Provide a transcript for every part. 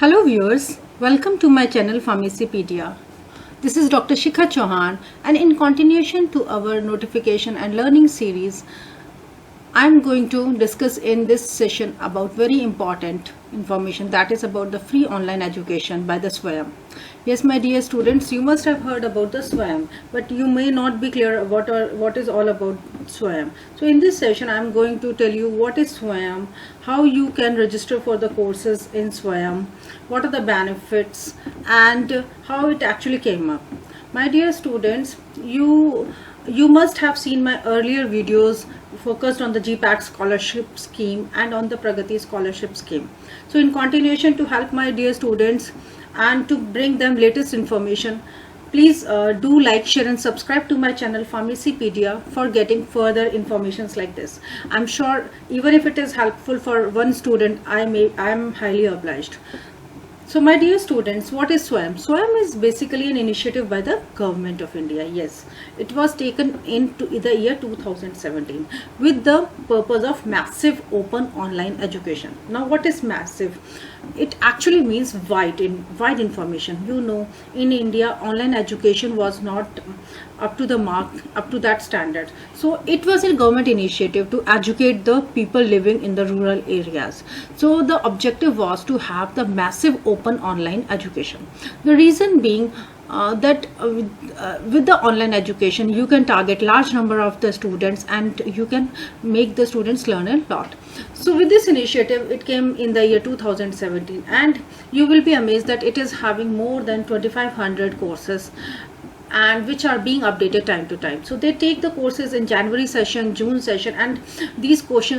Hello viewers, welcome to my channel Pharmacypedia. This is Dr. Shikha Chauhan, and in continuation to our notification and learning series, I am going to discuss in this session about very important information, that is about the free online education by the SWAYAM. Yes, my dear students, you must have heard about the SWAYAM, but you may not be clear what is all about SWAYAM. So in this session, I am going to tell you what is SWAYAM, how you can register for the courses in SWAYAM, what are the benefits, and how it actually came up. My dear students, you must have seen my earlier videos focused on the GPAT scholarship scheme and on the Pragati scholarship scheme. So in continuation, to help my dear students and to bring them latest information, please do like, share and subscribe to my channel Pharmacypedia for getting further informations like this. I'm sure even if it is helpful for one student, I am highly obliged. So my dear students, what is SWAYAM? SWAYAM is basically an initiative by the Government of India. Yes, it was taken into the year 2017 with the purpose of massive open online education. Now what is massive? It actually means wide information. You know, in India, online education was not up to the mark, up to that standard. So it was a government initiative to educate the people living in the rural areas. So the objective was to have the massive open online education. The reason being that with the online education you can target large number of the students and you can make the students learn a lot. So with this initiative, it came in the year 2017, and you will be amazed that it is having more than 2500 courses and which are being updated time to time. So they take the courses in January session, June session, and these courses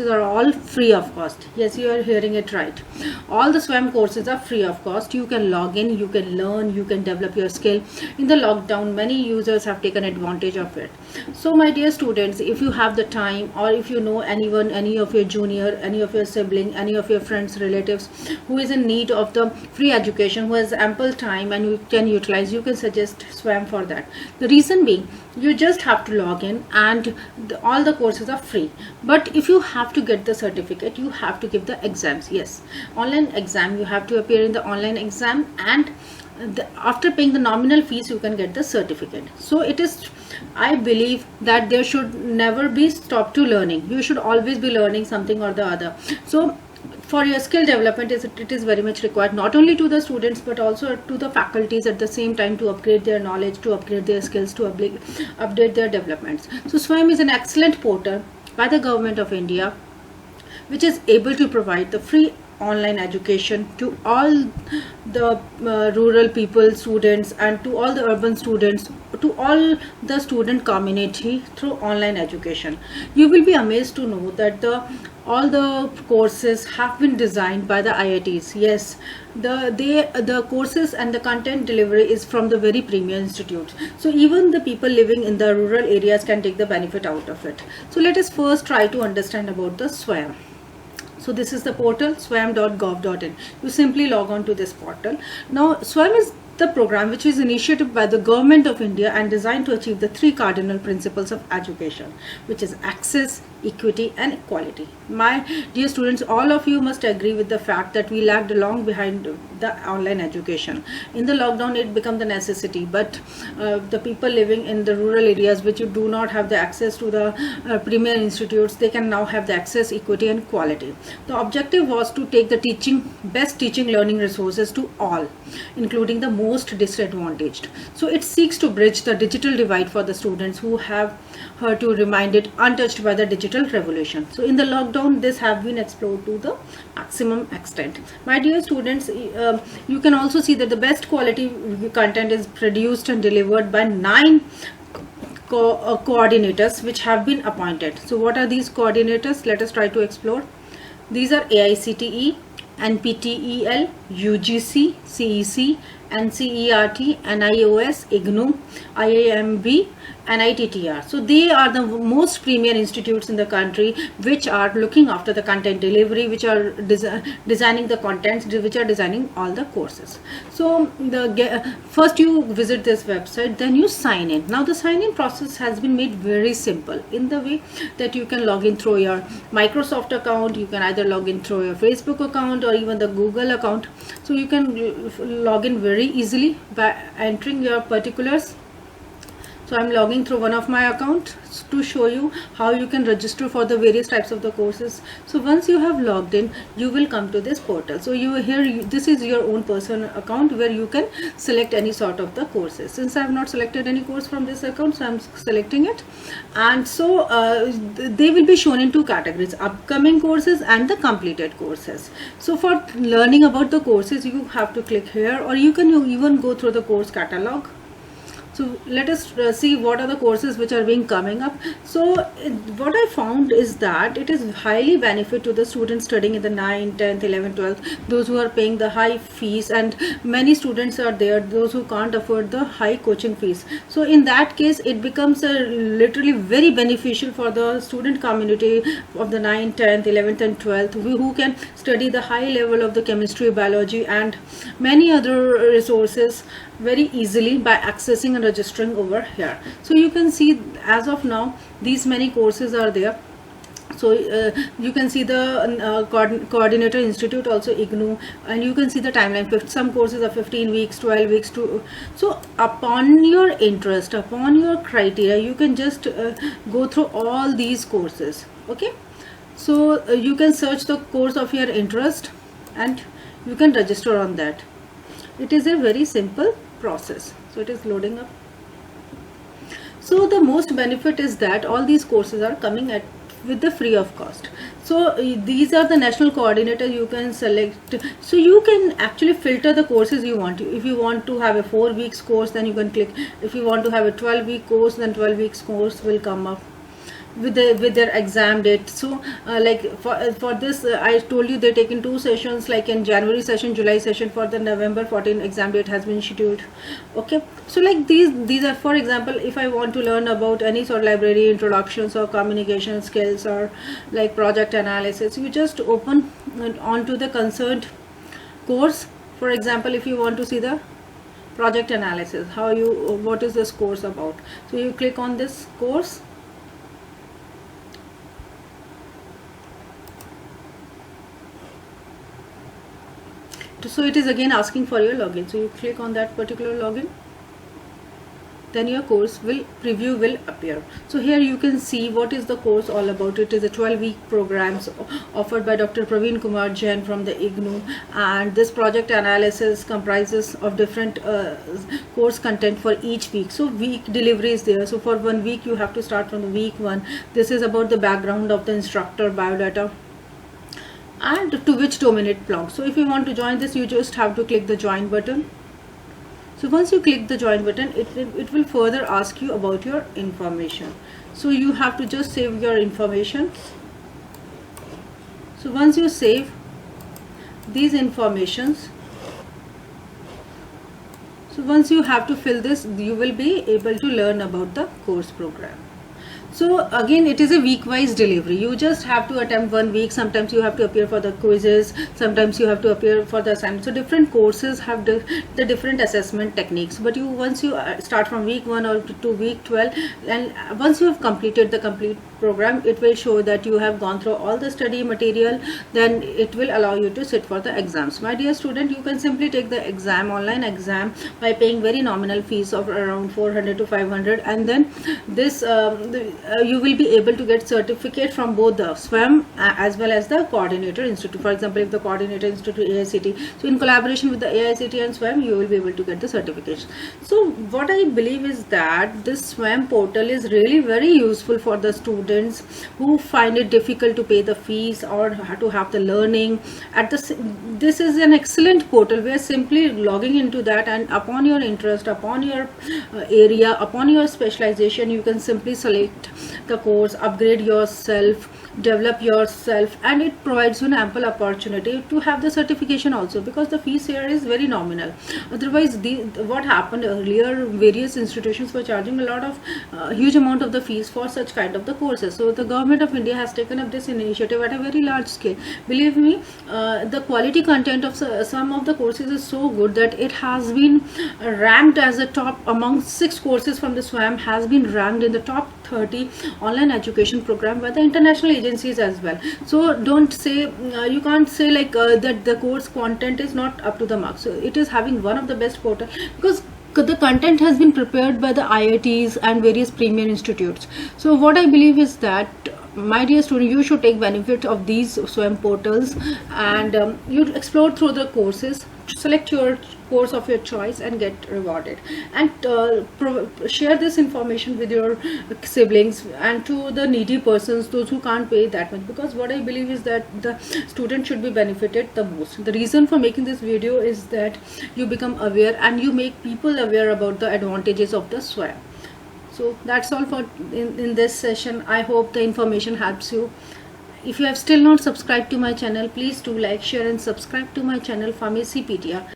are all free of cost. Yes, you are hearing it right. All the SWAYAM courses are free of cost. You can log in, you can learn, you can develop your skill. In the lockdown, many users have taken advantage of it. So my dear students, if you have the time, or if you know anyone, any of your junior, any of your sibling, any of your friends, relatives who is in need of the free education, who has ample time and you can utilize, you can suggest SWAYAM for that. The reason being, you just have to log in and all the courses are free. But if you have to get the certificate, you have to give the exams. Yes, online exam, you have to appear in the online exam, and after paying the nominal fees you can get the certificate. So it is, I believe that there should never be stop to learning. You should always be learning something or the other. So for your skill development, it is very much required, not only to the students but also to the faculties at the same time, to upgrade their knowledge, to upgrade their skills, to update their developments. So SWAYAM is an excellent portal by the Government of India which is able to provide the free online education to all the rural people, students, and to all the urban students, to all the student community through online education. You will be amazed to know that all the courses have been designed by the IITs. Yes, the courses and the content delivery is from the very premier institutes. So even the people living in the rural areas can take the benefit out of it. So let us first try to understand about the SWAYAM. So this is the portal swayam.gov.in. You simply log on to this portal. Now SWAYAM is the program which is initiated by the Government of India and designed to achieve the three cardinal principles of education, which is access, equity and equality. My dear students, all of you must agree with the fact that we lagged along behind the online education. In the lockdown it became the necessity, but the people living in the rural areas which do not have the access to the premier institutes, they can now have the access, equity and quality. The objective was to take the best teaching learning resources to all, including the most disadvantaged. So it seeks to bridge the digital divide for the students who have heard to remain untouched by the digital revolution. So in the lockdown, this have been explored to the maximum extent. My dear students, you can also see that the best quality content is produced and delivered by 9 coordinators which have been appointed. So what are these coordinators? Let us try to explore. These are AICTE, NPTEL, UGC, CEC, NCERT, NIOS, IGNOU, IIMB, NITTR. So they are the most premier institutes in the country which are looking after the content delivery, which are designing the contents, which are designing all the courses. So first you visit this website, then you sign in. Now the sign in process has been made very simple in the way that you can log in through your Microsoft account, you can either log in through your Facebook account or even the Google account. So you can log in very easily by entering your particulars. So I'm logging through one of my accounts to show you how you can register for the various types of the courses. So once you have logged in, you will come to this portal. So this is your own personal account where you can select any sort of the courses. Since I have not selected any course from this account, so I'm selecting it. And so they will be shown in two categories: upcoming courses and the completed courses. So for learning about the courses, you have to click here, or you can even go through the course catalog. So let us see what are the courses which are being coming up. So what I found is that it is highly benefit to the students studying in the 9th, 10th, 11th, 12th, those who are paying the high fees, and many students are there, those who can't afford the high coaching fees. So in that case, it becomes literally very beneficial for the student community of the 9th, 10th, 11th and 12th who can study the high level of the chemistry, biology and many other resources very easily by accessing and registering over here. So you can see as of now these many courses are there. So you can see the coordinator institute, also IGNOU, and you can see the timeline. Some courses are 15 weeks, 12 weeks to. So upon your interest, upon your criteria, you can just go through all these courses. Okay, so you can search the course of your interest and you can register on that. It is a very simple process. So it is loading up. So the most benefit is that all these courses are coming at with the free of cost. So these are the national coordinator you can select. So you can actually filter the courses you want. If you want to have a 4 weeks course, then you can click. If you want to have a 12-week course, then 12 weeks course will come up with their exam date. So like for this I told you they're taking 2 sessions, like in January session, July session. For the November 14 exam date has been scheduled. Okay, so like these are, for example, if I want to learn about any sort of library introductions or communication skills or like project analysis, you just open onto the concerned course. For example, if you want to see the project analysis, what is this course about, so you click on this course. So it is again asking for your login. So you click on that particular login, then your course preview will appear. So here you can see what is the course all about. It is a 12-week program offered by Dr. Praveen Kumar Jain from the IGNOU, and this project analysis comprises of different course content for each week. So week delivery is there. So for 1 week you have to start from the week 1. This is about the background of the instructor, biodata, and to which domain it belongs. So if you want to join this, you just have to click the join button. So once you click the join button, it will further ask you about your information. So you have to just save your information. So once you save these informations, so once you have to fill this, you will be able to learn about the course program. So again, it is a week-wise delivery. You just have to attempt 1 week. Sometimes you have to appear for the quizzes. Sometimes you have to appear for the assignment. So different courses have the different assessment techniques. But once you start from week 1 or to week 12, and once you have completed the complete program, it will show that you have gone through all the study material. Then it will allow you to sit for the exams. My dear student, you can simply take the exam, online exam, by paying very nominal fees of around 400 to 500, and then this you will be able to get certificate from both the SWAYAM as well as the coordinator institute. For example, if the coordinator institute AICT, so in collaboration with the AICT and SWAYAM, you will be able to get the certification. So what I believe is that this SWAYAM portal is really very useful for the students who find it difficult to pay the fees or to have the learning. This is an excellent portal where simply logging into that, and upon your interest, upon your area, upon your specialization, you can simply select the course, upgrade yourself, develop yourself, and it provides you an ample opportunity to have the certification also, because the fees here is very nominal. Otherwise, what happened earlier, various institutions were charging a lot of huge amount of the fees for such kind of the courses. So the government of India has taken up this initiative at a very large scale. Believe me, the quality content of some of the courses is so good that it has been ranked as a top among 6 courses from the SWAYAM, has been ranked in the top 30 online education program by the international agencies as well. So don't say, you can't say like that the course content is not up to the mark. So it is having one of the best portal, because the content has been prepared by the IITs and various premier institutes. So what I believe is that, my dear student, you should take benefit of these SWAYAM portals, and you explore through the courses, select your course of your choice and get rewarded, and share this information with your siblings and to the needy persons, those who can't pay that much, because what I believe is that the student should be benefited the most. The reason for making this video is that you become aware and you make people aware about the advantages of the SWAYAM. So that's all for in this session. I hope the information helps you. If you have still not subscribed to my channel, please do like, share and subscribe to my channel Pharmacypedia.